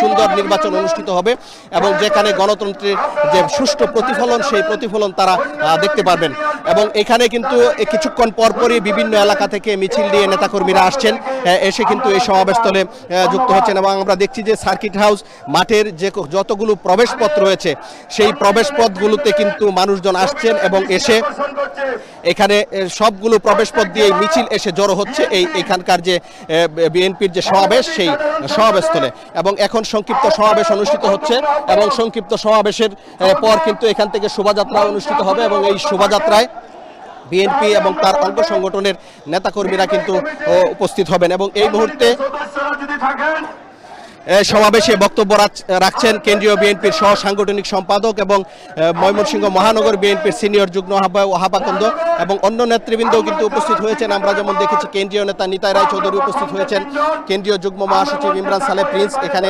সুন্দর নির্বাচন অনুষ্ঠিত হবে এবং যেখানে গণতন্ত্রের যে সুষ্ঠু প্রতিফলন সেই প্রতিফলন তারা দেখতে পারবেন। এবং এখানে কিন্তু কিছুক্ষণ পরপরই বিভিন্ন এলাকা থেকে মিছিল নিয়ে নেতাকর্মীরা আসছেন, এসে কিন্তু এই সমাবেশস্থলে যুক্ত হচ্ছেন। এবং আমরা দেখছি যে সার্কিট হাউস মাঠের যে যতগুলো প্রবেশপথ রয়েছে সেই প্রবেশপথগুলোতে কিন্তু মানুষজন আসছেন এবং এসে এখানে সবগুলো প্রবেশপথ দিয়ে মিছিল এসে জড়ো হচ্ছে এখানকার যে বিএনপির যে সমাবেশ সেই সমাবেশস্থলে। এবং এখন সংক্ষিপ্ত সমাবেশ অনুষ্ঠিত হচ্ছে এবং সংক্ষিপ্ত সমাবেশের পর কিন্তু এখান থেকে শোভাযাত্রা অনুষ্ঠিত হবে এবং এই শোভাযাত্রায় বিএনপি এবং তার অঙ্গ সংগঠনের নেতাকর্মীরা কিন্তু উপস্থিত হবেন। এবং এই মুহূর্তে সমাবেশে বক্তব্য রাখছেন কেন্দ্রীয় বিএনপির সহ সাংগঠনিক সম্পাদক এবং ময়মনসিংহ মহানগর বিএনপির সিনিয়র যুগ্ম আহ্বায়ক ওহাবাকন্দ এবং অন্য নেতৃবৃন্দও কিন্তু উপস্থিত হয়েছেন। আমরা যেমন দেখেছি কেন্দ্রীয় নেতা নিতাই রায় চৌধুরী উপস্থিত হয়েছেন, কেন্দ্রীয় যুগ্ম মহাসচিব ইমরান সালে প্রিন্স এখানে